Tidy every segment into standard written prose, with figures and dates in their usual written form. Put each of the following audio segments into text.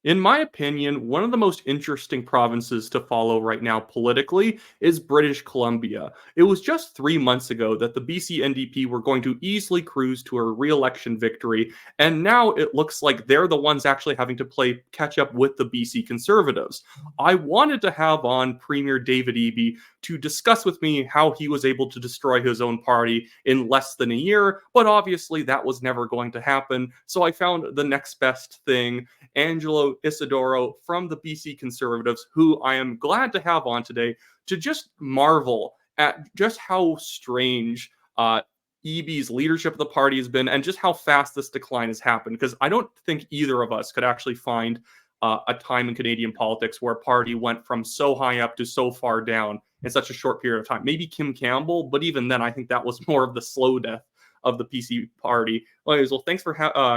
In my opinion, one of the most interesting provinces to follow right now politically is British Columbia. It was just 3 months ago that the BC NDP were going to easily cruise to a re-election victory, and now it looks like they're the ones actually having to play catch up with the BC Conservatives. I wanted to have on Premier David Eby to discuss with me how he was able to destroy his own party in less than a year, but obviously that was never going to happen. So I found the next best thing, Angelo Isidorou from the BC Conservatives, who I am glad to have on today to just marvel at just how strange Eby's leadership of the party has been and just how fast this decline has happened. Because I don't think either of us could actually find a time in Canadian politics where a party went from so high up to so far down in such a short period of time. Maybe Kim Campbell, but even then, I think that was more of the slow death of the PC party. Anyways, well, thanks for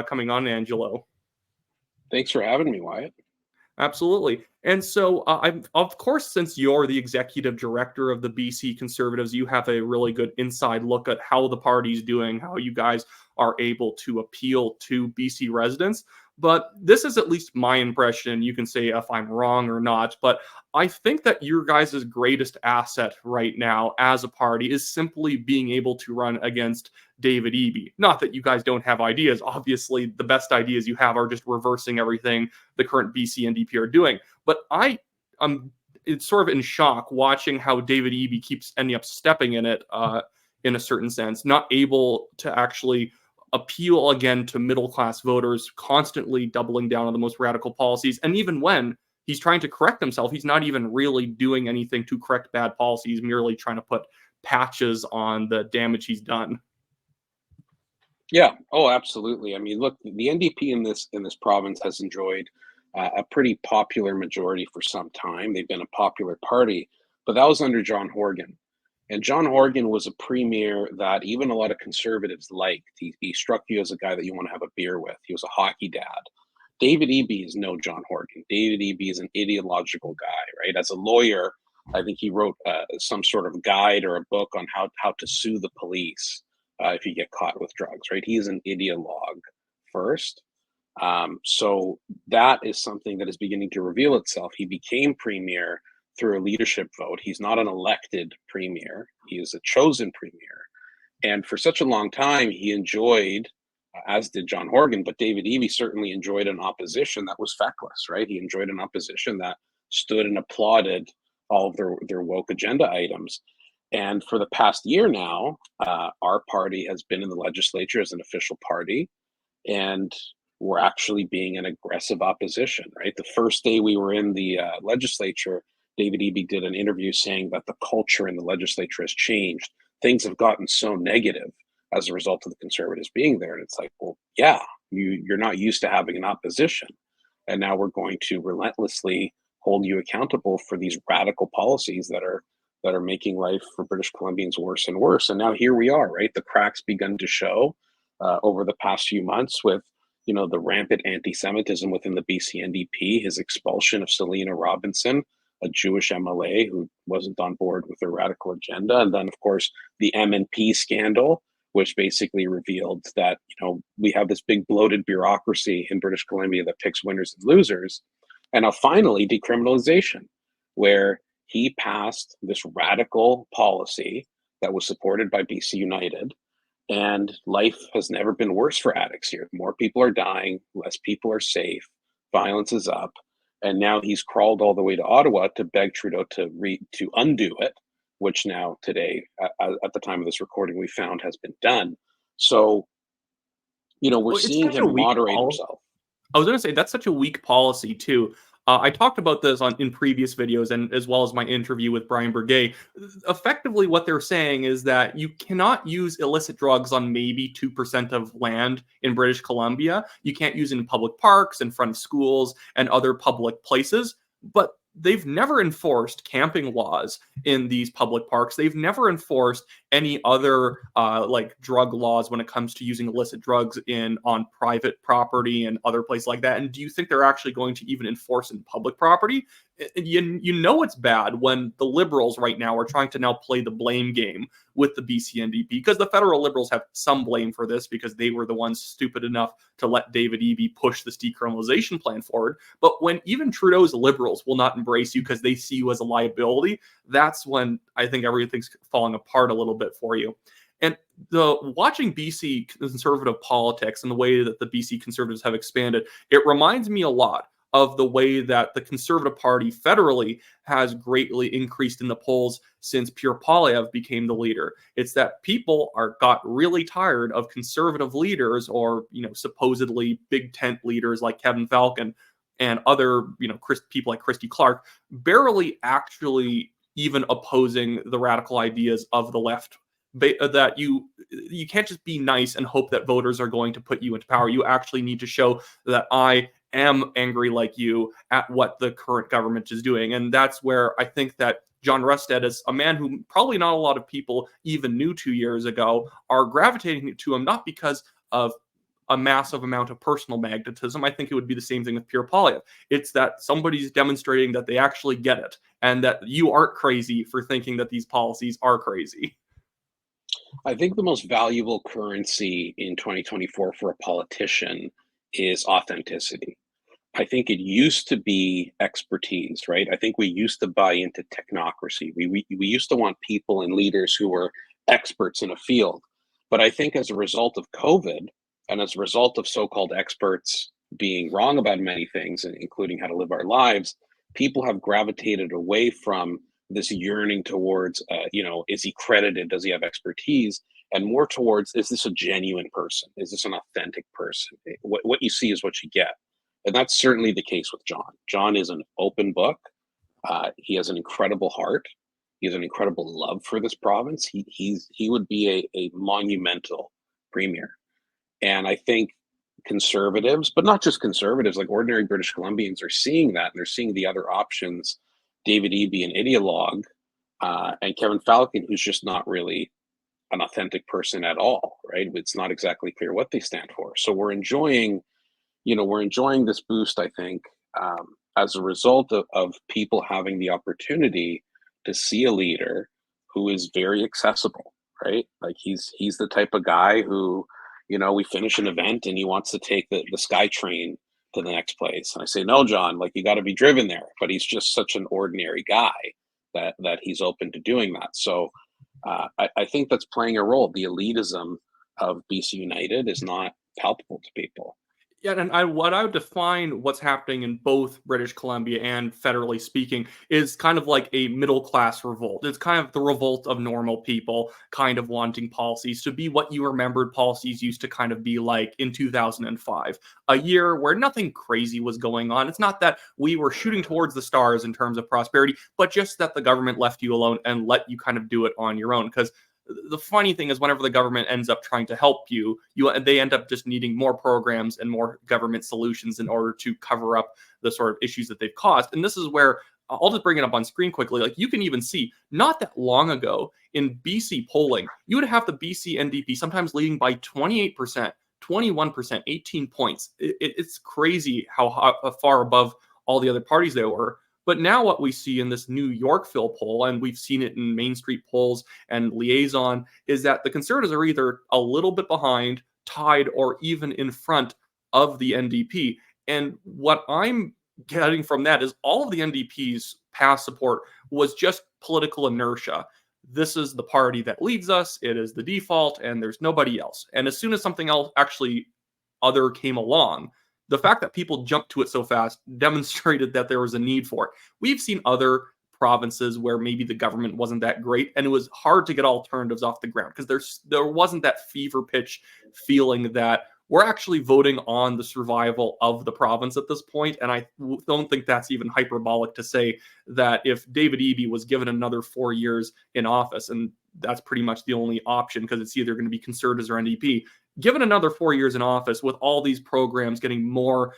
coming on, Angelo. Thanks for having me, Wyatt. Absolutely. And so, of course, since you're the executive director of the BC Conservatives, you have a really good inside look at how the party's doing, how you guys are able to appeal to BC residents. But this is at least my impression. You can say if I'm wrong or not, but I think that your guys' greatest asset right now as a party is simply being able to run against David Eby. Not that you guys don't have ideas. Obviously, the best ideas you have are just reversing everything the current BC NDP are doing. But it's sort of in shock watching how David Eby keeps ending up stepping in it in a certain sense, not able to actually appeal again to middle-class voters, constantly doubling down on the most radical policies. And even when he's trying to correct himself, he's not even really doing anything to correct bad policy. He's merely trying to put patches on the damage he's done. Yeah. Oh, absolutely. I mean, look, the NDP in this province has enjoyed a pretty popular majority for some time. They've been a popular party, but that was under John Horgan. And John Horgan was a premier that even a lot of conservatives liked. He struck you as a guy that you want to have a beer with. He was a hockey dad. David Eby is no John Horgan. David Eby is an ideological guy, right? As a lawyer, I think he wrote some sort of guide or a book on how to sue the police if you get caught with drugs, right? He is an ideologue first. So that is something that is beginning to reveal itself. He became premier through a leadership vote. He's not an elected premier. He is a chosen premier. And for such a long time, he enjoyed, as did John Horgan, but David Eby certainly enjoyed an opposition that was feckless, right? He enjoyed an opposition that stood and applauded all of their woke agenda items. And for the past year now, our party has been in the legislature as an official party, and we're actually being an aggressive opposition, right? The first day we were in the legislature, David Eby did an interview saying that the culture in the legislature has changed. Things have gotten so negative as a result of the Conservatives being there. And it's like, well, yeah, you're not used to having an opposition. And now we're going to relentlessly hold you accountable for these radical policies that are making life for British Columbians worse and worse. And now here we are, right? The cracks begun to show over the past few months with, the rampant anti-Semitism within the BC NDP, his expulsion of Selena Robinson, a Jewish MLA who wasn't on board with their radical agenda. And then, of course, the MNP scandal, which basically revealed that, we have this big bloated bureaucracy in British Columbia that picks winners and losers. And now finally, decriminalization, where he passed this radical policy that was supported by BC United. And life has never been worse for addicts here. More people are dying, less people are safe, violence is up. And now he's crawled all the way to Ottawa to beg Trudeau to undo it, which now today, at the time of this recording, we found has been done. So, we're seeing him moderate himself. I was going to say, that's such a weak policy, too. I talked about this in previous videos, and as well as my interview with Brian Burgay. Effectively, what they're saying is that you cannot use illicit drugs on maybe 2% of land in British Columbia. You can't use it in public parks, in front of schools, and other public places. But they've never enforced camping laws in these public parks. They've never enforced any other like drug laws when it comes to using illicit drugs on private property and other places like that? And do you think they're actually going to even enforce in public property? You know it's bad when the Liberals right now are trying to now play the blame game with the BC NDP, because the federal Liberals have some blame for this because they were the ones stupid enough to let David Eby push this decriminalization plan forward. But when even Trudeau's Liberals will not embrace you because they see you as a liability, that's when I think everything's falling apart a little bit for you. And watching BC conservative politics and the way that the BC Conservatives have expanded, it reminds me a lot of the way that the Conservative Party federally has greatly increased in the polls since Pierre Poilievre became the leader. It's that people got really tired of conservative leaders, or supposedly big tent leaders like Kevin Falcon and other people like Christy Clark, barely actually even opposing the radical ideas of the left. That you can't just be nice and hope that voters are going to put you into power. You actually need to show that I am angry like you at what the current government is doing. And that's where I think that John Rustad is a man who probably not a lot of people even knew 2 years ago are gravitating to him, not because of a massive amount of personal magnetism. I think it would be the same thing with Pierre Poilievre. It's that somebody's demonstrating that they actually get it and that you aren't crazy for thinking that these policies are crazy. I think the most valuable currency in 2024 for a politician is authenticity. I think it used to be expertise, right? I think we used to buy into technocracy. We used to want people and leaders who were experts in a field. But I think as a result of COVID and as a result of so-called experts being wrong about many things, including how to live our lives, people have gravitated away from this yearning towards, is he credited? Does he have expertise? And more towards, is this a genuine person? Is this an authentic person? What you see is what you get. And that's certainly the case with John. John is an open book. He has an incredible heart. He has an incredible love for this province. He would be a monumental premier. And I think conservatives, but not just conservatives, like ordinary British Columbians are seeing that, and they're seeing the other options. David Eby, an ideologue, and Kevin Falcon, who's just not really an authentic person at all, right? It's not exactly clear what they stand for. So we're enjoying this boost, I think, as a result of people having the opportunity to see a leader who is very accessible, right? Like he's the type of guy who, we finish an event and he wants to take the SkyTrain to the next place. And I say, no, John, like you got to be driven there. But he's just such an ordinary guy that he's open to doing that. So I think that's playing a role. The elitism of BC United is not palpable to people. Yeah, and what I would define what's happening in both British Columbia and federally speaking is kind of like a middle-class revolt. It's kind of the revolt of normal people kind of wanting policies to be what you remembered policies used to kind of be like in 2005, a year where nothing crazy was going on. It's not that we were shooting towards the stars in terms of prosperity, but just that the government left you alone and let you kind of do it on your own. Because the funny thing is, whenever the government ends up trying to help you, they end up just needing more programs and more government solutions in order to cover up the sort of issues that they've caused. And this is where I'll just bring it up on screen quickly. Like you can even see, not that long ago in BC polling, you would have the BC NDP sometimes leading by 28%, 21%, 18 points. It's crazy how far above all the other parties they were. But now what we see in this New Yorkville poll, and we've seen it in Main Street polls and Liaison, is that the Conservatives are either a little bit behind, tied, or even in front of the NDP. And what I'm getting from that is all of the NDP's past support was just political inertia. This is the party that leads us. It is the default, and there's nobody else. And as soon as something else actually other came along, the fact that people jumped to it so fast demonstrated that there was a need for it. We've seen other provinces where maybe the government wasn't that great, and it was hard to get alternatives off the ground because there wasn't that fever pitch feeling that we're actually voting on the survival of the province at this point. And I don't think that's even hyperbolic to say that if David Eby was given another 4 years in office, and that's pretty much the only option because it's either going to be Conservatives or NDP, given another 4 years in office with all these programs getting more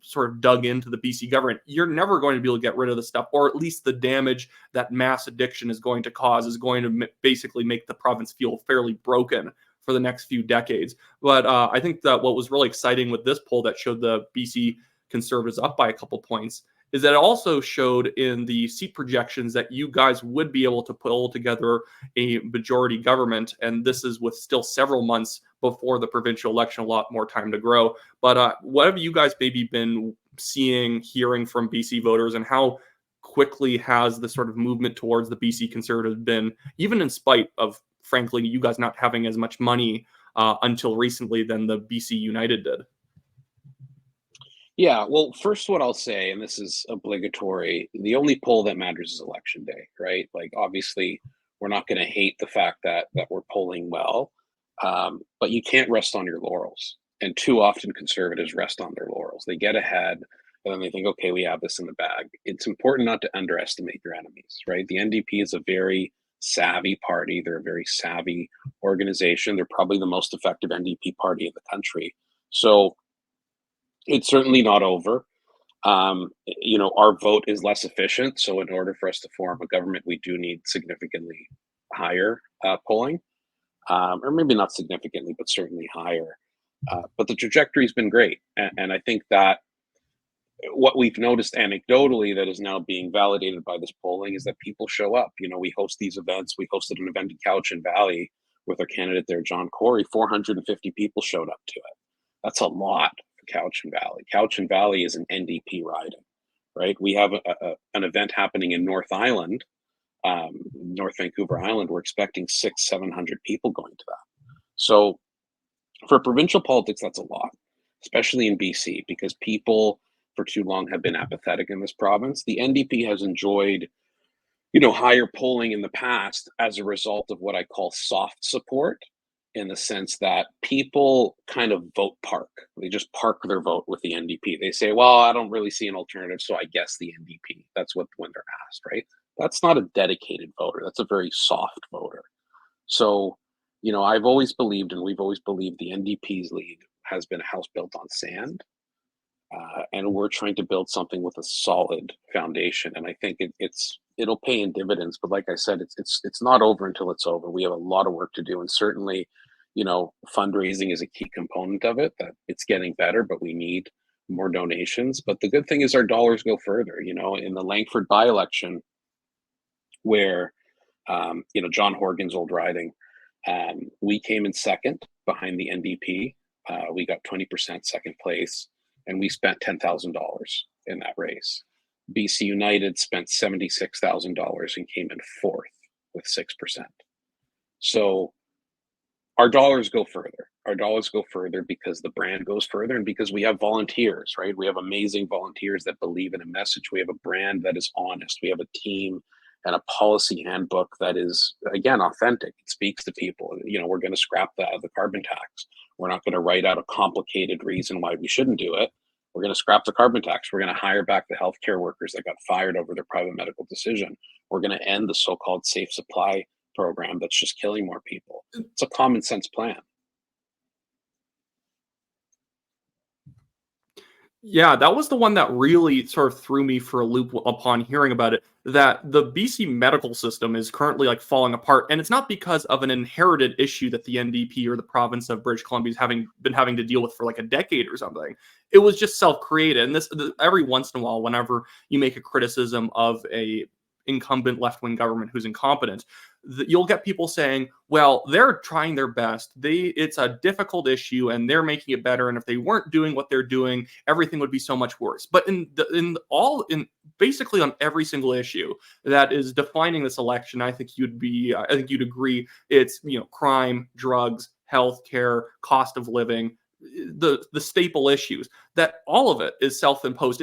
sort of dug into the BC government, you're never going to be able to get rid of the stuff, or at least the damage that mass addiction is going to cause is going to basically make the province feel fairly broken for the next few decades. But I think that what was really exciting with this poll that showed the BC Conservatives up by a couple points is that it also showed in the seat projections that you guys would be able to pull together a majority government. And this is with still several months before the provincial election, a lot more time to grow. But what have you guys maybe been seeing, hearing from BC voters, and how quickly has the sort of movement towards the BC Conservatives been, even in spite of, frankly, you guys not having as much money until recently than the BC United did? Yeah, well, first, what I'll say, and this is obligatory, the only poll that matters is election day, right? Like, obviously, we're not going to hate the fact that we're polling well, but you can't rest on your laurels. And too often, conservatives rest on their laurels. They get ahead, and then they think, okay, we have this in the bag. It's important not to underestimate your enemies, right? The NDP is a very savvy party. They're a very savvy organization. They're probably the most effective NDP party in the country. So it's certainly not over. Our vote is less efficient. So in order for us to form a government, we do need significantly higher polling, or maybe not significantly, but certainly higher. But the trajectory has been great. And I think that what we've noticed anecdotally that is now being validated by this polling is that people show up. We host these events. We hosted an event in Cowichan Valley with our candidate there, John Corey. 450 people showed up to it. That's a lot. Cowichan Valley. Cowichan Valley is an NDP riding, right? We have an event happening in North Island, North Vancouver Island. We're expecting 600-700 people going to that. So for provincial politics, that's a lot, especially in BC, because people for too long have been apathetic in this province. The NDP has enjoyed, higher polling in the past as a result of what I call soft support, in the sense that people kind of vote park. They just park their vote with the NDP. They say, well, I don't really see an alternative, so I guess the NDP. That's when they're asked, right? That's not a dedicated voter. That's a very soft voter. So, I've always believed, and we've always believed, the NDP's lead has been a house built on sand. And we're trying to build something with a solid foundation. And I think it'll pay in dividends. But like I said, it's not over until it's over. We have a lot of work to do, and certainly, fundraising is a key component of it. That it's getting better, but we need more donations. But the good thing is our dollars go further. In the Langford by-election, where John Horgan's old riding, we came in second behind the NDP. We got 20% second place, and we spent $10,000 in that race. BC United spent $76,000 and came in fourth with 6%. So our dollars go further. Our dollars go further because the brand goes further, and because we have volunteers, right? We have amazing volunteers that believe in a message. We have a brand that is honest. We have a team and a policy handbook that is, again, authentic. It speaks to people. We're going to scrap the carbon tax. We're not going to write out a complicated reason why we shouldn't do it. We're going to scrap the carbon tax. We're going to hire back the healthcare workers that got fired over their private medical decision. We're going to end the so-called safe supply program that's just killing more people. It's a common sense plan. Yeah, that was the one that really sort of threw me for a loop upon hearing about it, that the BC medical system is currently like falling apart. And it's not because of an inherited issue that the NDP or the province of British Columbia is been having to deal with for like a decade or something. It was just self-created. And this every once in a while, whenever you make a criticism of a incumbent left-wing government who's incompetent, you'll get people saying, well, they're trying their best. It's a difficult issue and they're making it better. And if they weren't doing what they're doing, everything would be so much worse. But basically on every single issue that is defining this election, I think you'd agree. It's, crime, drugs, healthcare, cost of living, the staple issues, that all of it is self-imposed.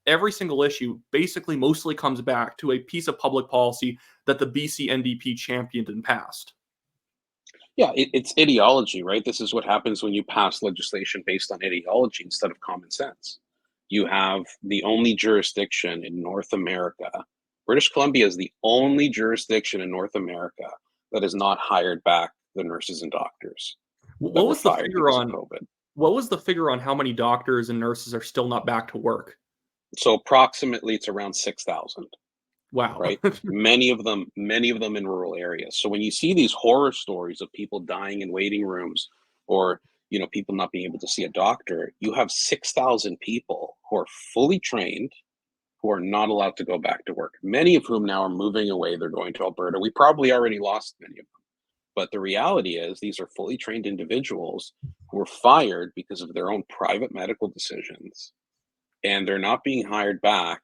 Every single issue basically mostly comes back to a piece of public policy that the BC NDP championed and passed. Yeah, it's ideology, right? This is what happens when you pass legislation based on ideology instead of common sense. You have the only jurisdiction in North America. British Columbia is the only jurisdiction in North America that has not hired back the nurses and doctors. that What were was the fired figure because of on COVID. what was the figure on how many doctors and nurses are still not back to work? So approximately it's around 6,000, Wow. right? Many of them in rural areas. So when you see these horror stories of people dying in waiting rooms, or people not being able to see a doctor, you have 6,000 people who are fully trained, who are not allowed to go back to work. Many of whom now are moving away. They're going to Alberta. We probably already lost many of them. But the reality is these are fully trained individuals who were fired because of their own private medical decisions, and they're not being hired back,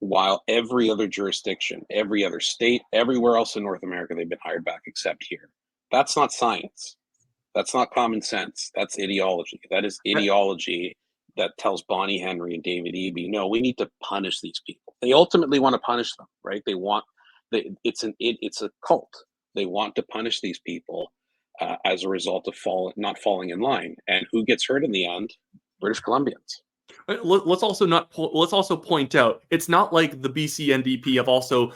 while every other jurisdiction, every other state, everywhere else in North America, they've been hired back except here. That's not science. That's not common sense. That's ideology. That is ideology that tells Bonnie Henry and David Eby, no, we need to punish these people. They ultimately want to punish them, right? It's a cult. They want to punish these people as a result of not falling in line. And who gets hurt in the end? British Columbians. Let's also point out it's not like the BC NDP have also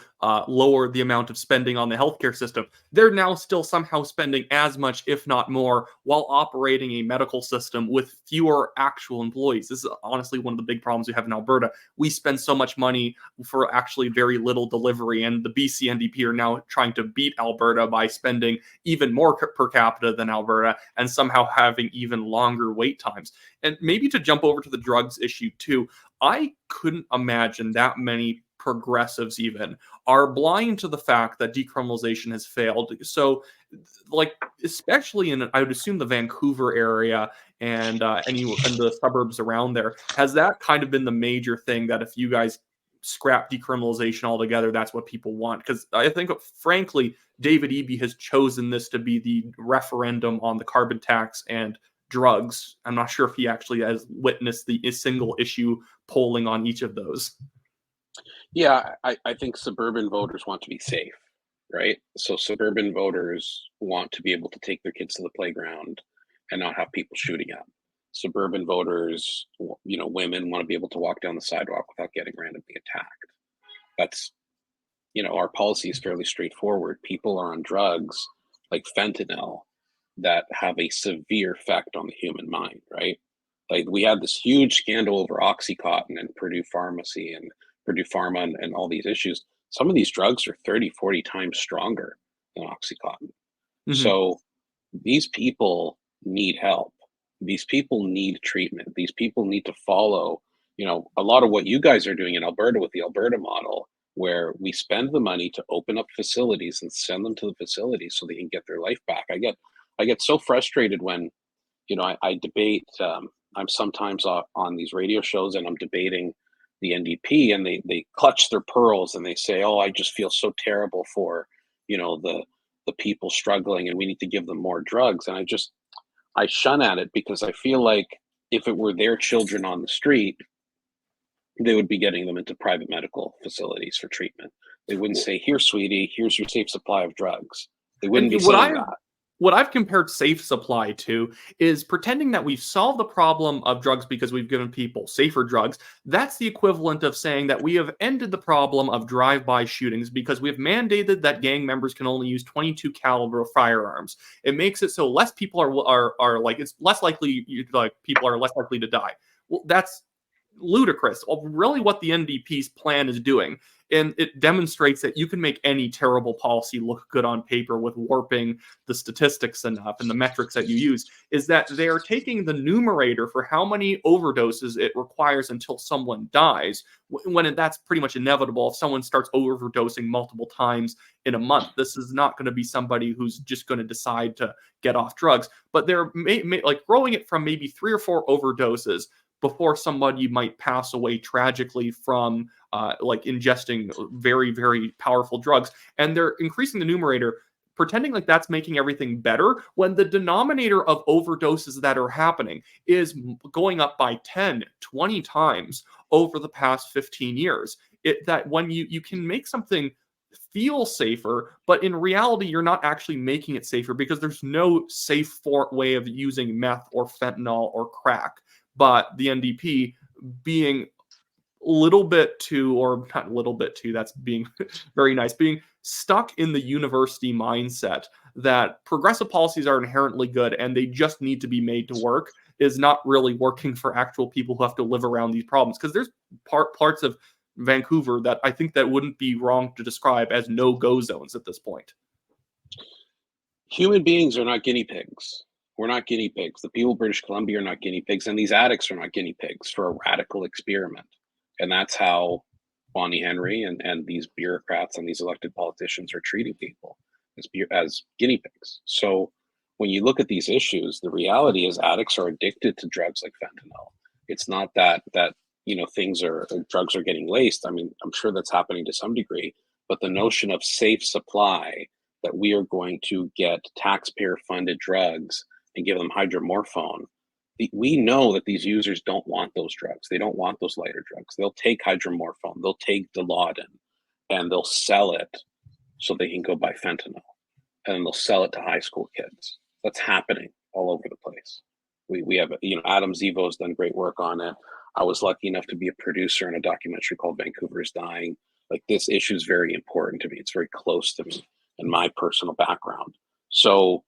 lowered the amount of spending on the healthcare system. They're now still somehow spending as much, if not more, while operating a medical system with fewer actual employees. This is honestly one of the big problems we have in Alberta. We spend so much money for actually very little delivery, and the BC NDP are now trying to beat Alberta by spending even more per capita than Alberta and somehow having even longer wait times. And maybe to jump over to the drugs issue too, I couldn't imagine that many progressives even are blind to the fact that decriminalization has failed. So, like, especially in, I would assume, the Vancouver area and the suburbs around there, has that kind of been the major thing that if you guys scrap decriminalization altogether, that's what people want? Because I think, frankly, David Eby has chosen this to be the referendum on the carbon tax and drugs. I'm not sure if he actually has witnessed the single issue polling on each of those. Yeah, I think suburban voters want to be safe, right? So suburban voters want to be able to take their kids to the playground and not have people shooting at them. Suburban voters, women want to be able to walk down the sidewalk without getting randomly attacked. That's, our policy is fairly straightforward. People are on drugs like fentanyl that have a severe effect on the human mind, right? Like, we had this huge scandal over Oxycontin and Purdue Pharma and all these issues. Some of these drugs are 30, 40 times stronger than Oxycontin. Mm-hmm. So these people need help. These people need treatment. These people need to follow, a lot of what you guys are doing in Alberta with the Alberta model, where we spend the money to open up facilities and send them to the facilities so they can get their life back. I get so frustrated when, I debate. I'm sometimes on these radio shows and I'm debating the NDP, and they clutch their pearls and they say, "Oh, I just feel so terrible for, the people struggling, and we need to give them more drugs." And I shun at it, because I feel like if it were their children on the street, they would be getting them into private medical facilities for treatment. They wouldn't say, "Here, sweetie, here's your safe supply of drugs." They wouldn't be saying that. What I've compared safe supply to is pretending that we've solved the problem of drugs because we've given people safer drugs. That's the equivalent of saying that we have ended the problem of drive-by shootings because we have mandated that gang members can only use 22 caliber firearms. It makes it so less people are like, it's less likely, like, people are less likely to die. Well, that's ludicrous. Well, really what the NDP's plan is doing, and it demonstrates that you can make any terrible policy look good on paper with warping the statistics enough and the metrics that you use, is that they're taking the numerator for how many overdoses it requires until someone dies, when that's pretty much inevitable if someone starts overdosing multiple times in a month. This is not going to be somebody who's just going to decide to get off drugs, but they're like growing it from maybe 3 or 4 overdoses before somebody might pass away tragically from like ingesting very, very powerful drugs. And they're increasing the numerator, pretending like that's making everything better, when the denominator of overdoses that are happening is going up by 10, 20 times over the past 15 years. That when you can make something feel safer, but in reality, you're not actually making it safer, because there's no safe way of using meth or fentanyl or crack. But the NDP, being little bit too, or not little bit too, that's being very nice, being stuck in the university mindset that progressive policies are inherently good and they just need to be made to work is not really working for actual people who have to live around these problems. Because there's parts of Vancouver that I think that wouldn't be wrong to describe as no-go zones at this point. Human beings are not guinea pigs. We're not guinea pigs. The people of British Columbia are not guinea pigs, and these addicts are not guinea pigs for a radical experiment. And that's how Bonnie Henry and these bureaucrats and these elected politicians are treating people as guinea pigs. So when you look at these issues, the reality is addicts are addicted to drugs like fentanyl. It's not that drugs are getting laced. I mean, I'm sure that's happening to some degree, but the notion of safe supply, that we are going to get taxpayer funded drugs and give them hydromorphone. We know that these users don't want those drugs. They don't want those lighter drugs. They'll take hydromorphone, they'll take Dilaudid, and they'll sell it so they can go buy fentanyl, and they'll sell it to high school kids. That's happening all over the place. We have, Adam Zivo has done great work on it. I was lucky enough to be a producer in a documentary called Vancouver is Dying. Like, this issue is very important to me. It's very close to me and my personal background. So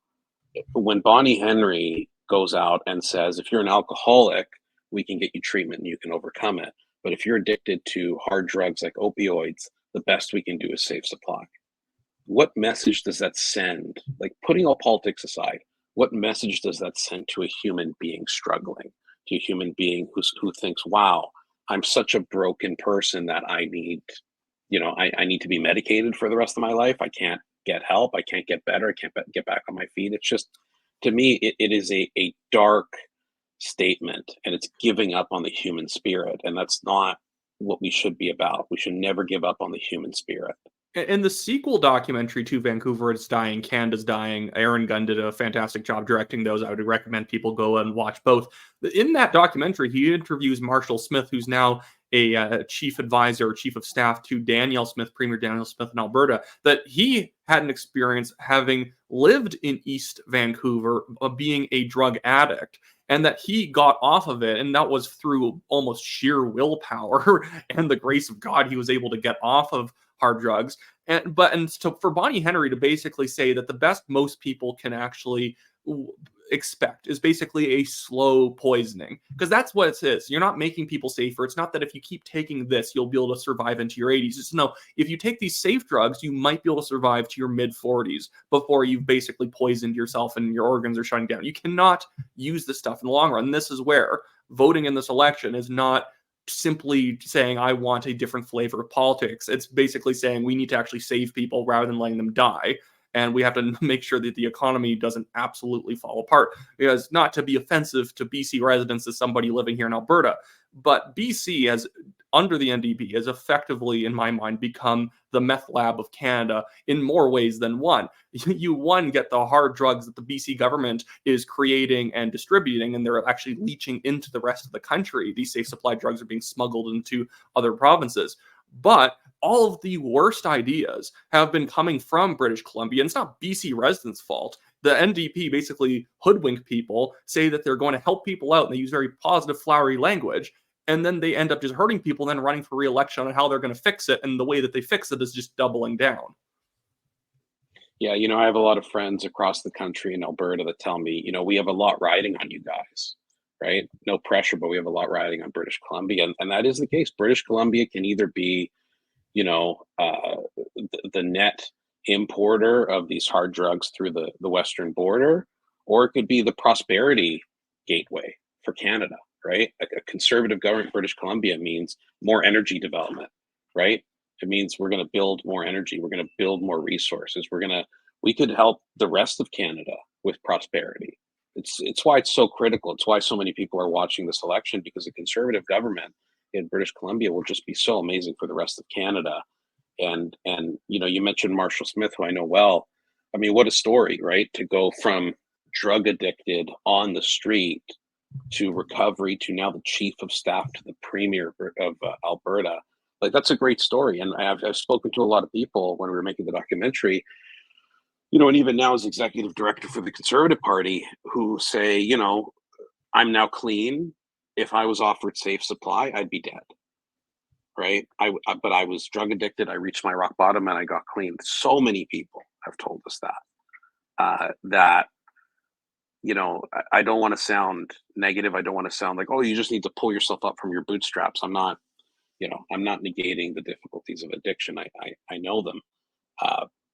when Bonnie Henry goes out and says, if you're an alcoholic, we can get you treatment and you can overcome it. But if you're addicted to hard drugs like opioids, the best we can do is safe supply. What message does that send? Like, putting all politics aside, what message does that send to a human being struggling, to a human being who thinks, wow, I'm such a broken person that I need, I need to be medicated for the rest of my life. I can't get help. I can't get better. I can't get back on my feet. It's just, to me, it is a dark statement, and it's giving up on the human spirit. And that's not what we should be about. We should never give up on the human spirit. In the sequel documentary to Vancouver is Dying, Canada's Dying, Aaron Gunn did a fantastic job directing those. I would recommend people go and watch both. In that documentary, he interviews Marshall Smith, who's now a chief advisor, chief of staff to Danielle Smith, Premier Danielle Smith in Alberta, that he had an experience having lived in East Vancouver, being a drug addict, and that he got off of it, and that was through almost sheer willpower and the grace of God. He was able to get off of hard drugs. So for Bonnie Henry to basically say that the best most people can actually expect is basically a slow poisoning, because that's what it is. You're not making people safer. It's not that if you keep taking this, you'll be able to survive into your 80s. It's no, if you take these safe drugs, you might be able to survive to your mid 40s before you've basically poisoned yourself and your organs are shutting down. You cannot use this stuff in the long run. And this is where voting in this election is not simply saying, I want a different flavor of politics. It's basically saying we need to actually save people rather than letting them die. And we have to make sure that the economy doesn't absolutely fall apart. Because, not to be offensive to BC residents as somebody living here in Alberta, but BC has, under the NDP, has effectively, in my mind, become the meth lab of Canada in more ways than one. You get the hard drugs that the BC government is creating and distributing, and they're actually leaching into the rest of the country. These safe supply drugs are being smuggled into other provinces. But all of the worst ideas have been coming from British Columbia. And it's not BC residents' fault. The NDP basically hoodwink people, say that they're going to help people out, and they use very positive, flowery language. And then they end up just hurting people, then running for re-election on how they're going to fix it. And the way that they fix it is just doubling down. Yeah, I have a lot of friends across the country in Alberta that tell me, we have a lot riding on you guys, right? No pressure, but we have a lot riding on British Columbia. And that is the case. British Columbia can either be, the net importer of these hard drugs through the western border, or it could be the prosperity gateway for Canada, right? A conservative government in British Columbia means more energy development, right? It means we're going to build more energy. We're going to build more resources. We could help the rest of Canada with prosperity. It's why it's so critical. It's why so many people are watching this election, because a conservative government in British Columbia will just be so amazing for the rest of Canada. And you mentioned Marshall Smith, who I know well. I mean, what a story, right? To go from drug addicted on the street to recovery to now the chief of staff to the premier of Alberta. Like, that's a great story. And I've spoken to a lot of people when we were making the documentary, and even now as executive director for the Conservative Party, who say, I'm now clean. If I was offered safe supply, I'd be dead. Right. But I was drug addicted. I reached my rock bottom and I got clean. So many people have told us that. that, I don't want to sound negative. I don't want to sound like, oh, you just need to pull yourself up from your bootstraps. I'm not negating the difficulties of addiction. I know them.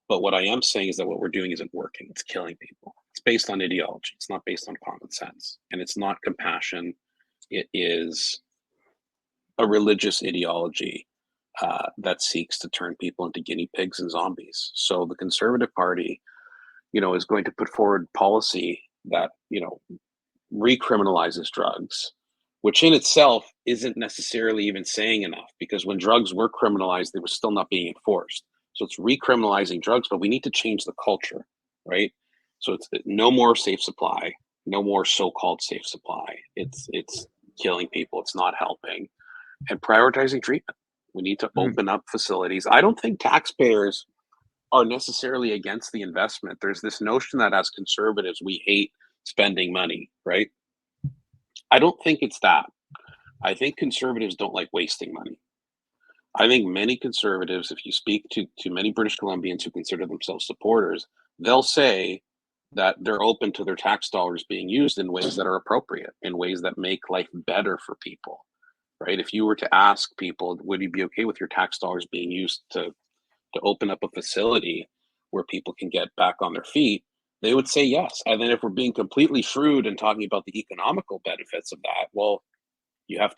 But what I am saying is that what we're doing isn't working. It's killing people. It's based on ideology. It's not based on common sense. And it's not compassion. It is a religious ideology that seeks to turn people into guinea pigs and zombies. So the Conservative Party, is going to put forward policy that, recriminalizes drugs, which in itself isn't necessarily even saying enough, because when drugs were criminalized, they were still not being enforced. So it's recriminalizing drugs, but we need to change the culture, right? So it's no more safe supply, no more so-called safe supply. It's killing people. It's not helping. And prioritizing treatment. We need to open up facilities. I don't think taxpayers are necessarily against the investment. There's this notion that as conservatives, we hate spending money, right? I don't think it's that. I think conservatives don't like wasting money. I think many conservatives, if you speak to many British Columbians who consider themselves supporters, they'll say that they're open to their tax dollars being used in ways that are appropriate, in ways that make life better for people, right? If you were to ask people, would you be okay with your tax dollars being used to open up a facility where people can get back on their feet, they would say yes. And then if we're being completely shrewd and talking about the economical benefits of that, well, you have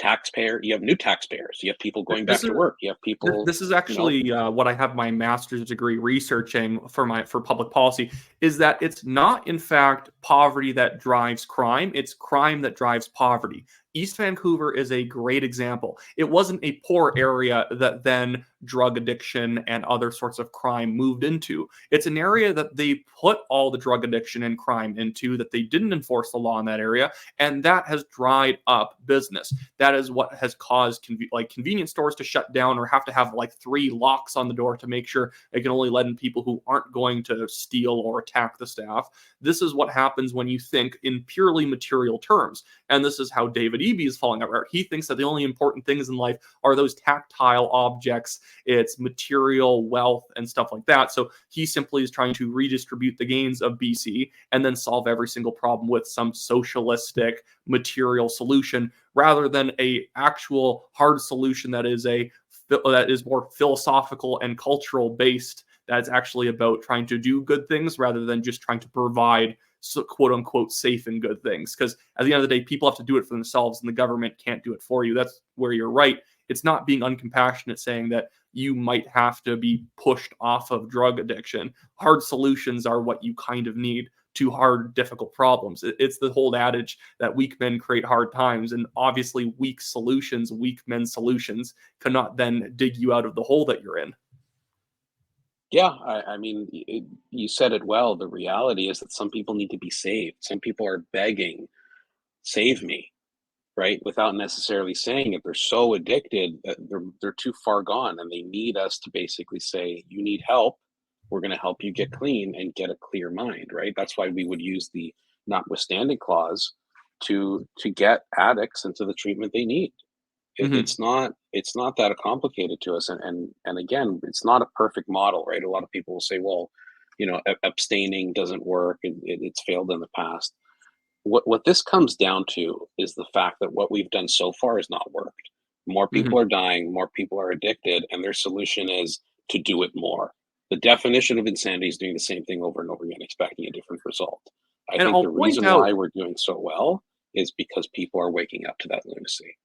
new taxpayers, you have people going back to work, you have people. This is actually what I have my master's degree researching for public policy, is that it's not in fact poverty that drives crime, it's crime that drives poverty. East Vancouver is a great example. It wasn't a poor area that then drug addiction and other sorts of crime moved into. It's an area that they put all the drug addiction and crime into, that they didn't enforce the law in that area, and that has dried up business. That is what has caused convenience stores to shut down or have to have 3 locks on the door to make sure they can only let in people who aren't going to steal or attack the staff. This is what happens when you think in purely material terms. And this is how David Eby is falling apart. He thinks that the only important things in life are those tactile objects, it's material wealth and stuff like that. So he simply is trying to redistribute the gains of BC and then solve every single problem with some socialistic material solution, rather than a actual hard solution that is more philosophical and cultural based, that's actually about trying to do good things rather than just trying to provide quote unquote safe and good things. Because at the end of the day, people have to do it for themselves and the government can't do it for you. That's where you're right. It's not being uncompassionate saying that you might have to be pushed off of drug addiction. Hard solutions are what you kind of need to hard, difficult problems. It's the whole adage that weak men create hard times, and obviously weak men's solutions cannot then dig you out of the hole that you're in. Yeah, I mean, you said it well. The reality is that some people need to be saved. Some people are begging, save me, right? Without necessarily saying it. They're so addicted that they're too far gone, and they need us to basically say, you need help. We're going to help you get clean and get a clear mind, right? That's why we would use the notwithstanding clause to get addicts into the treatment they need. It's not that complicated to us, and again, it's not a perfect model, right? A lot of people will say, well, abstaining doesn't work, it's failed in the past. What this comes down to is the fact that what we've done so far has not worked. More people are dying, more people are addicted, and their solution is to do it more. The definition of insanity is doing the same thing over and over again, expecting a different result. I think the reason why we're doing so well is because people are waking up to that lunacy.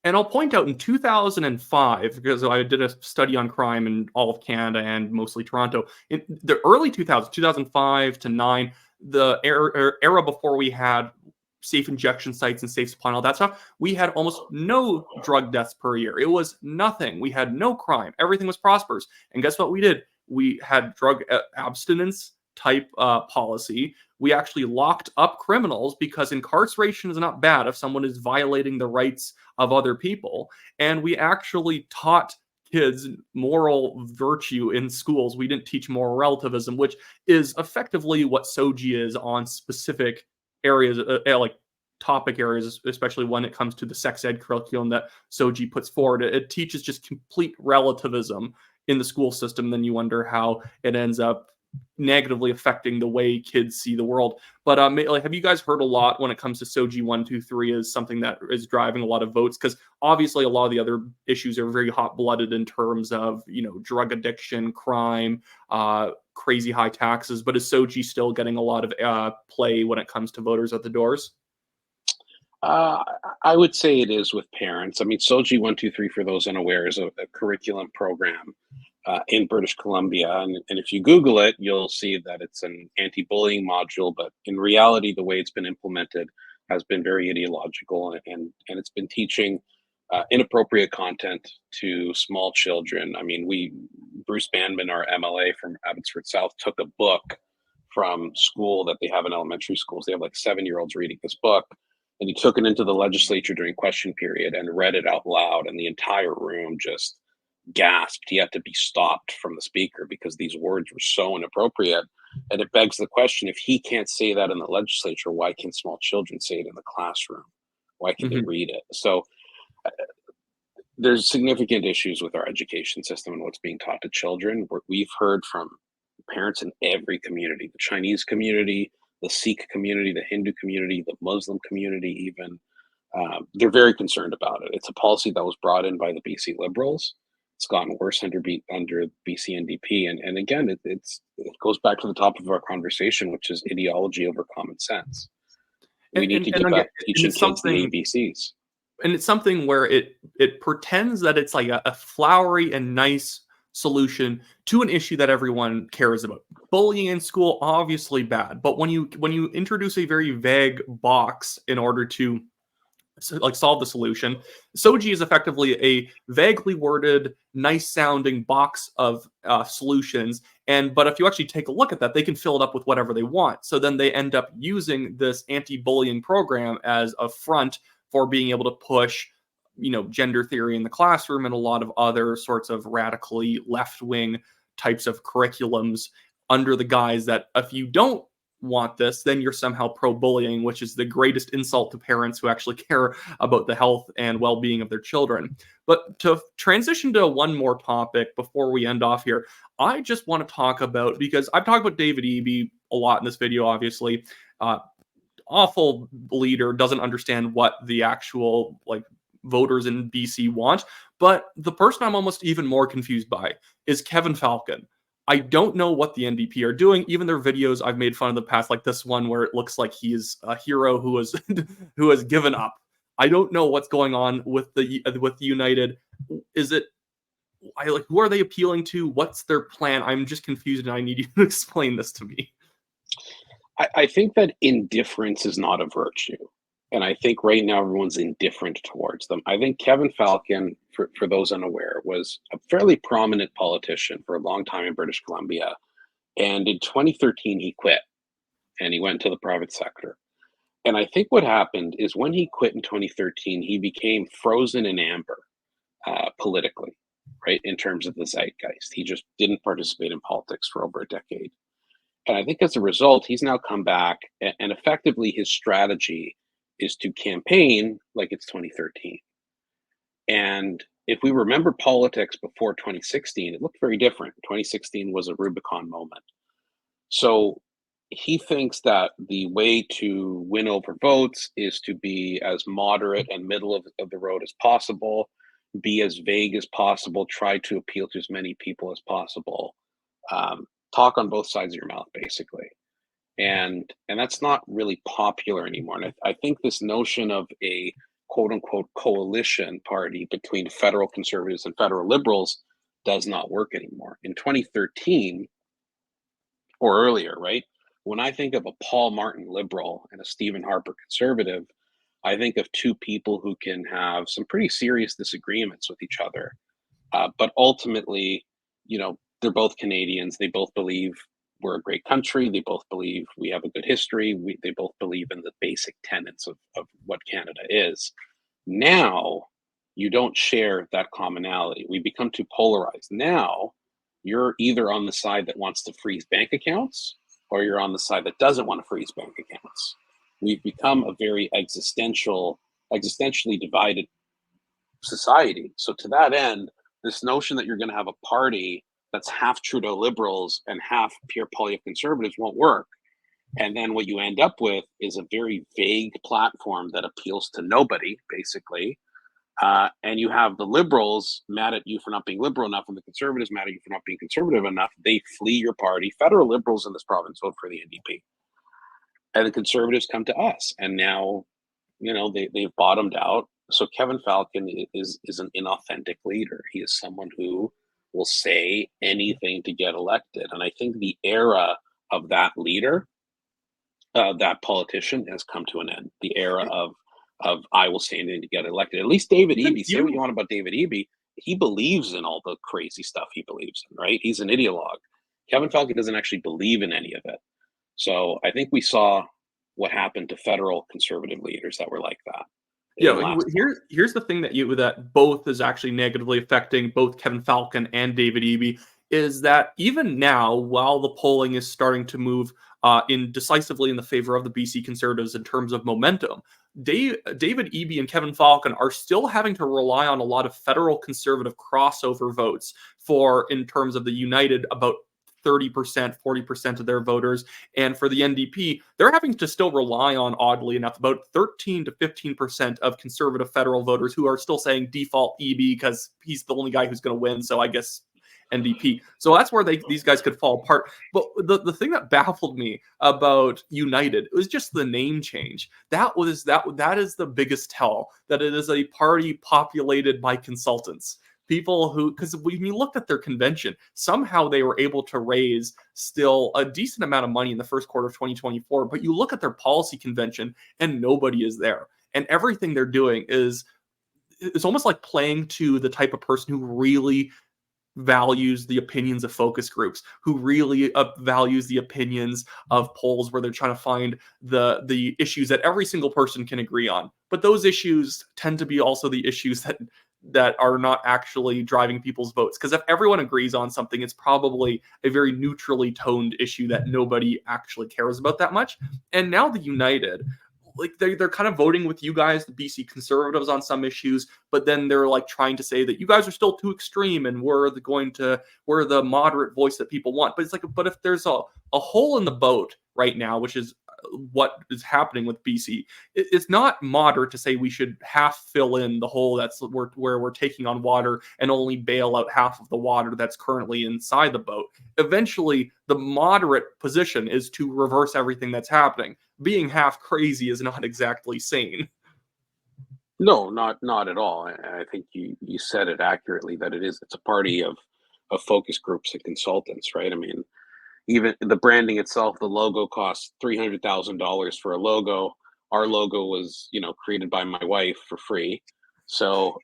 And I'll point out in 2005, because I did a study on crime in all of Canada and mostly Toronto, in the early 2000s, 2005 to 9, the era before we had safe injection sites and safe supply and all that stuff, we had almost no drug deaths per year. It was nothing. We had no crime. Everything was prosperous. And guess what we did? We had drug abstinence type policy. We actually locked up criminals because incarceration is not bad if someone is violating the rights of other people. And we actually taught kids moral virtue in schools. We didn't teach moral relativism, which is effectively what SOGI is on specific areas, like topic areas, especially when it comes to the sex ed curriculum that SOGI puts forward. It teaches just complete relativism in the school system. Then you wonder how it ends up negatively affecting the way kids see the world. But like, have you guys heard a lot when it comes to SOGI 123 is something that is driving a lot of votes? Because obviously a lot of the other issues are very hot-blooded in terms of, you know, drug addiction, crime, crazy high taxes. But is SOGI still getting a lot of play when it comes to voters at the doors? I would say it is with parents. I mean, SOGI 123, for those unaware, is a curriculum program in British Columbia. And if you Google it, you'll see that it's an anti-bullying module. But in reality, the way it's been implemented has been very ideological, and it's been teaching inappropriate content to small children. I mean, Bruce Bandman, our MLA from Abbotsford South, took a book from school that they have in elementary schools. They have like 7-year-olds reading this book. And he took it into the legislature during question period and read it out loud, and the entire room just gasped. He had to be stopped from the speaker because these words were so inappropriate. And it begs the question, if he can't say that in the legislature, why can small children say it in the classroom? Why can they read it? So there's significant issues with our education system and what's being taught to children. We've heard from parents in every community, the Chinese community, the Sikh community, the Hindu community, the Muslim community even. They're very concerned about it. It's a policy that was brought in by the BC Liberals. It's gotten worse under BC NDP. And again, it goes back to the top of our conversation, which is ideology over common sense. We need to get back to teaching kids the ABCs. And it's something where it pretends that it's like a flowery and nice solution to an issue that everyone cares about. Bullying in school, obviously bad, but when you introduce a very vague box in order to solve the solution, SOGI is effectively a vaguely worded, nice sounding box of solutions. But if you actually take a look at that, they can fill it up with whatever they want. So then they end up using this anti-bullying program as a front for being able to push, you know, gender theory in the classroom and a lot of other sorts of radically left-wing types of curriculums under the guise that if you don't want this, then you're somehow pro-bullying, which is the greatest insult to parents who actually care about the health and well-being of their children. But to transition to one more topic before we end off here, I just want to talk about, because I've talked about David Eby a lot in this video, obviously, awful leader, doesn't understand what the actual voters in BC want. But the person I'm almost even more confused by is Kevin Falcon. I don't know what the NDP are doing. Even their videos I've made fun of the past, like this one where it looks like he is a hero who has who has given up. I don't know what's going on with the United. Is it who are they appealing to? What's their plan? I'm just confused, and I need you to explain this to me. I think that indifference is not a virtue. And I think right now everyone's indifferent towards them. I think Kevin Falcon, for those unaware, was a fairly prominent politician for a long time in British Columbia. And in 2013, he quit and he went to the private sector. And I think what happened is when he quit in 2013, he became frozen in amber politically, right, in terms of the zeitgeist. He just didn't participate in politics for over a decade. And I think as a result, he's now come back, and effectively his strategy is to campaign like it's 2013. And if we remember politics before 2016, it looked very different. 2016 was a Rubicon moment. So he thinks that the way to win over votes is to be as moderate and middle of the road as possible, be as vague as possible, try to appeal to as many people as possible, talk on both sides of your mouth, basically. And that's not really popular anymore. And I think this notion of a quote unquote coalition party between federal conservatives and federal liberals does not work anymore. In 2013 or earlier, right? When I think of a Paul Martin liberal and a Stephen Harper conservative, I think of two people who can have some pretty serious disagreements with each other. But ultimately, you know, they're both Canadians. They both believe we're a great country. They both believe we have a good history. They both believe in the basic tenets of what Canada is. Now, you don't share that commonality. We become too polarized. Now, you're either on the side that wants to freeze bank accounts, or you're on the side that doesn't want to freeze bank accounts. We've become a very existentially divided society. So to that end, this notion that you're going to have a party that's half Trudeau liberals and half Pierre Poilievre conservatives won't work. And then what you end up with is a very vague platform that appeals to nobody, basically. And you have the liberals mad at you for not being liberal enough, and the conservatives mad at you for not being conservative enough. They flee your party. Federal liberals in this province vote for the NDP. And the conservatives come to us. And now, they've bottomed out. So Kevin Falcon is an inauthentic leader. He is someone who will say anything to get elected. And I think the era of that leader, that politician, has come to an end. The era of I will say anything to get elected. At least David Eby, say what you want about David Eby, he believes in all the crazy stuff he believes in, right? He's an ideologue. Kevin Falcon doesn't actually believe in any of it. So I think we saw what happened to federal conservative leaders that were like that. Yeah, here's the thing that both is actually negatively affecting both Kevin Falcon and David Eby, is that even now, while the polling is starting to move decisively in the favor of the BC Conservatives in terms of momentum, David Eby and Kevin Falcon are still having to rely on a lot of federal conservative crossover votes in terms of the United, about 30%, 40% of their voters. And for the NDP, they're having to still rely on, oddly enough, about 13 to 15% of conservative federal voters who are still saying default Eby because he's the only guy who's going to win. So I guess NDP. So that's where these guys could fall apart. But the thing that baffled me about United was just the name change. That is the biggest tell, that it is a party populated by consultants. People who, because when you looked at their convention, somehow they were able to raise still a decent amount of money in the first quarter of 2024. But you look at their policy convention and nobody is there. And everything they're doing is almost like playing to the type of person who really values the opinions of focus groups, who really values the opinions of polls where they're trying to find the issues that every single person can agree on. But those issues tend to be also the issues that are not actually driving people's votes. Because if everyone agrees on something, it's probably a very neutrally toned issue that nobody actually cares about that much. And now the United, like they're kind of voting with you guys, the BC Conservatives, on some issues, but then they're like trying to say that you guys are still too extreme and we're the moderate voice that people want. But it's like, but if there's a hole in the boat right now, which is what is happening with BC, it's not moderate to say we should half fill in the hole where we're taking on water and only bail out half of the water that's currently inside the boat. Eventually, the moderate position is to reverse everything that's happening. Being half crazy is not exactly sane. No, not at all. I think you said it accurately, that it's a party of focus groups and consultants, right? I mean, even the branding itself, the logo costs $300,000 for a logo. Our logo was, created by my wife for free. So,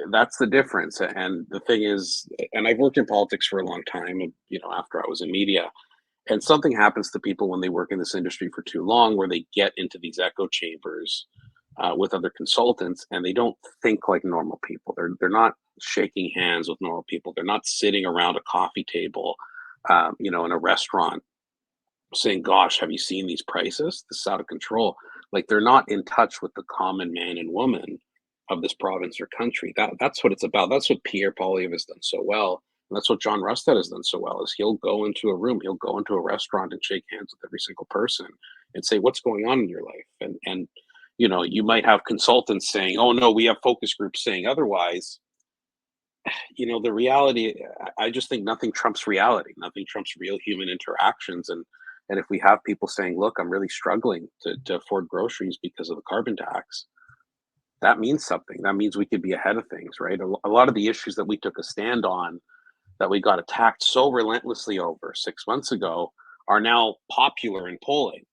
that's the difference. And the thing is, and I've worked in politics for a long time, after I was in media, and something happens to people when they work in this industry for too long, where they get into these echo chambers with other consultants, and they don't think like normal people. They're not shaking hands with normal people. They're not sitting around a coffee table, in a restaurant, saying, "Gosh, have you seen these prices? This is out of control." Like, they're not in touch with the common man and woman of this province or country. That's what it's about. That's what Pierre Poilievre has done so well. And that's what John Rustad has done so well, is he'll go into a room, he'll go into a restaurant and shake hands with every single person and say, "What's going on in your life?" And you might have consultants saying, "Oh no, we have focus groups saying otherwise." The reality, I just think nothing trumps reality. Nothing trumps real human interactions. And if we have people saying, "Look, I'm really struggling to afford groceries because of the carbon tax," that means something. That means we could be ahead of things, right? A lot of the issues that we took a stand on, that we got attacked so relentlessly over 6 months ago, are now popular in polling.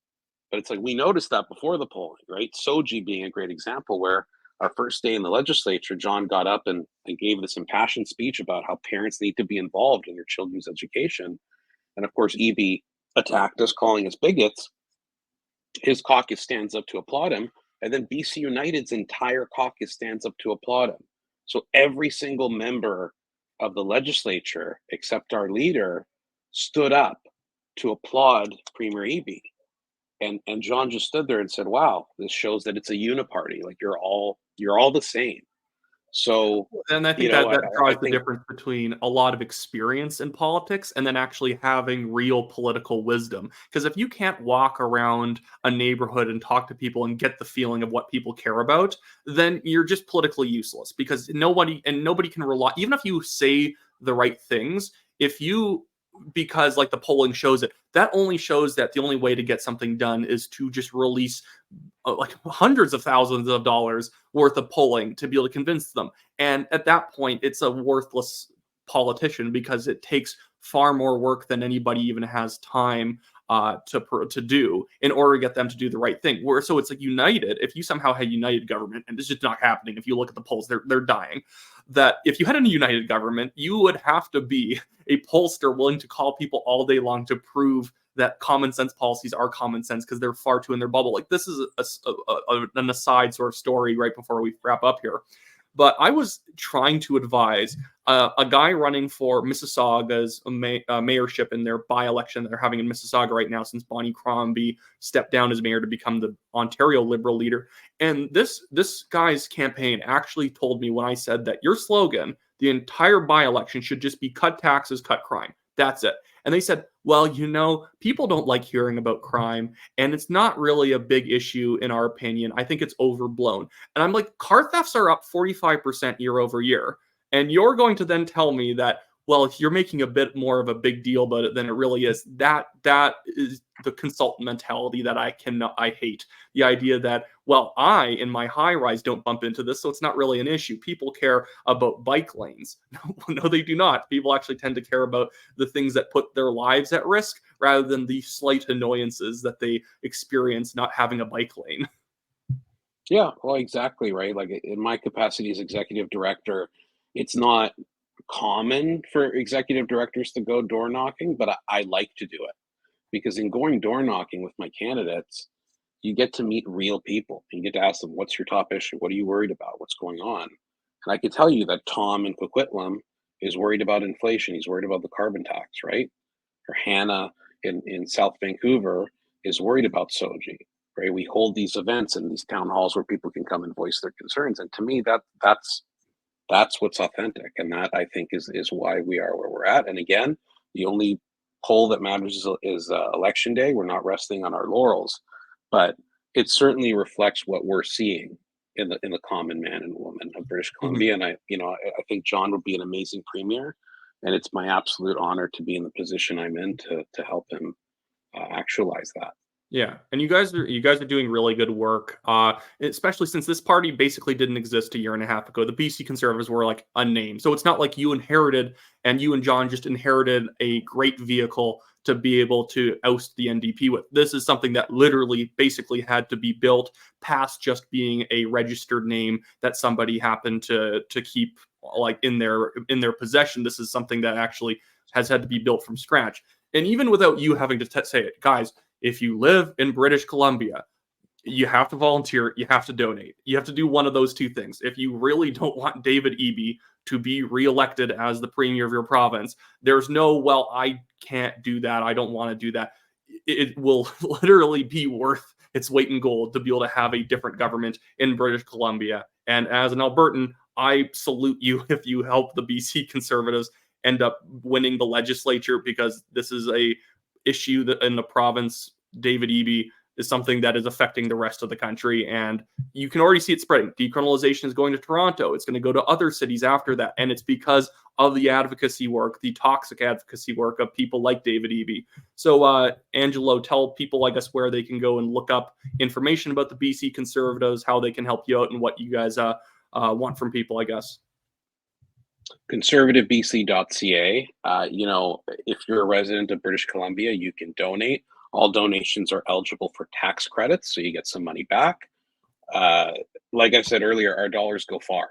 But it's like, we noticed that before the polling, right? SOGI being a great example, where our first day in the legislature, John got up and gave this impassioned speech about how parents need to be involved in their children's education. And of course, Eby attacked us, calling us bigots. His caucus stands up to applaud him. And then BC United's entire caucus stands up to applaud him. So every single member of the legislature, except our leader, stood up to applaud Premier Eby. And John just stood there and said, "Wow, this shows that it's a uniparty. Like, you're all the same." So, And I you think know, that I, that I draws the think, difference between a lot of experience in politics and then actually having real political wisdom. Because if you can't walk around a neighborhood and talk to people and get the feeling of what people care about, then you're just politically useless. Because nobody can rely, even if you say the right things, if you because like the polling shows it, that only shows that the only way to get something done is to just release like hundreds of thousands of dollars worth of polling to be able to convince them. And at that point, it's a worthless politician because it takes far more work than anybody even has time to do in order to get them to do the right thing. Where so it's like united. If you somehow had united government, and it's just not happening. If you look at the polls, they're dying. That if you had a united government, you would have to be a pollster willing to call people all day long to prove that common sense policies are common sense because they're far too in their bubble. Like this is an aside sort of story right before we wrap up here. But I was trying to advise a guy running for Mississauga's mayorship in their by-election that they're having in Mississauga right now since Bonnie Crombie stepped down as mayor to become the Ontario Liberal leader. And this guy's campaign actually told me when I said that your slogan, the entire by-election should just be cut taxes, cut crime. That's it. And they said, well, people don't like hearing about crime, and it's not really a big issue in our opinion. I think it's overblown. And I'm like, car thefts are up 45% year over year. And you're going to then tell me that, well, if you're making a bit more of a big deal about it than it really is, that is the consultant mentality that I hate. The idea that, well, I in my high rise don't bump into this, so it's not really an issue. People care about bike lanes. No, they do not. People actually tend to care about the things that put their lives at risk rather than the slight annoyances that they experience not having a bike lane. yeah, well, exactly right. Like in my capacity as executive director, it's not common for executive directors to go door knocking, but I like to do it because in going door knocking with my candidates, you get to meet real people. You get to ask them, what's your top issue? What are you worried about? What's going on? And I can tell you that Tom in Coquitlam is worried about inflation. He's worried about the carbon tax, right? Or Hannah in South Vancouver is worried about SOGI, right? We hold these events and these town halls where people can come and voice their concerns. And to me, that's what's authentic. And that I think is why we are where we're at. And again, the only poll that matters is election day. We're not resting on our laurels, but it certainly reflects what we're seeing in the common man and woman of British Columbia. And I think John would be an amazing premier, and it's my absolute honor to be in the position I'm in to help him actualize that. Yeah, and you guys are doing really good work, especially since this party basically didn't exist a year and a half ago. The BC Conservatives were like a name, so it's not like you and John just inherited a great vehicle to be able to oust the NDP with. This is something that literally basically had to be built past just being a registered name that somebody happened to keep like in their possession. This is something that actually has had to be built from scratch. And even without you having to say it, guys, if you live in British Columbia, you have to volunteer, you have to donate. You have to do one of those two things. If you really don't want David Eby to be reelected as the premier of your province, there's no, well, I can't do that. I don't want to do that. It will literally be worth its weight in gold to be able to have a different government in British Columbia. And as an Albertan, I salute you if you help the BC Conservatives end up winning the legislature, because this is a issue that in the province, David Eby, is something that is affecting the rest of the country. And you can already see it spreading. Decriminalization is going to Toronto. It's going to go to other cities after that. And it's because of the advocacy work, the toxic advocacy work of people like David Eby. So, Angelo, tell people, I guess, where they can go and look up information about the BC Conservatives, how they can help you out, and what you guys want from people, I guess. conservativebc.ca. If you're a resident of British Columbia, you can donate. All donations are eligible for tax credits, so you get some money back. Like I said earlier, our dollars go far,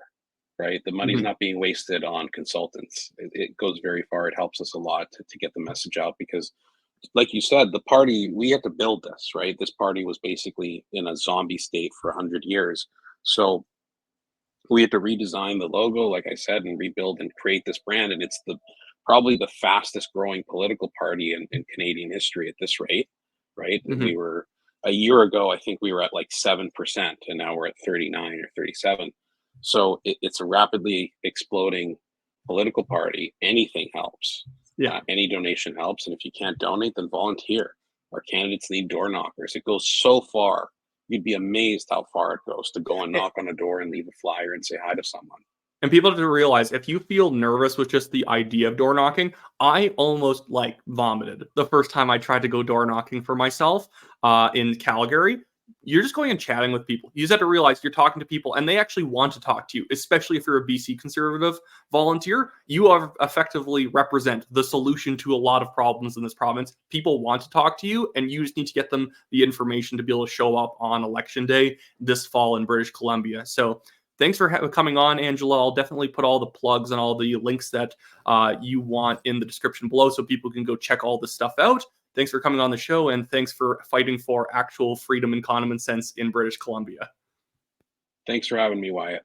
right? The money's not being wasted on consultants. It goes very far. It helps us a lot to get the message out because, like you said, the party, we had to build this, right? This party was basically in a zombie state for 100 years. So we had to redesign the logo, like I said, and rebuild and create this brand. And it's probably the fastest growing political party in Canadian history at this rate, right? We were a year ago, I think we were at like 7%, and now we're at 39 or 37. So it's a rapidly exploding political party. Anything helps. Yeah. Any donation helps. And if you can't donate, then volunteer. Our candidates need door knockers. It goes so far. You'd be amazed how far it goes to go and knock on a door and leave a flyer and say hi to someone. And people have to realize, if you feel nervous with just the idea of door knocking, I almost like vomited the first time I tried to go door knocking for myself in Calgary. You're just going and chatting with people. You just have to realize you're talking to people and they actually want to talk to you, especially if you're a BC Conservative volunteer. You are effectively represent the solution to a lot of problems in this province. People want to talk to you, and you just need to get them the information to be able to show up on election day this fall in British Columbia. So thanks for coming on, Angela. I'll definitely put all the plugs and all the links that you want in the description below so people can go check all this stuff out. Thanks for coming on the show, and thanks for fighting for actual freedom and common sense in British Columbia. Thanks for having me, Wyatt.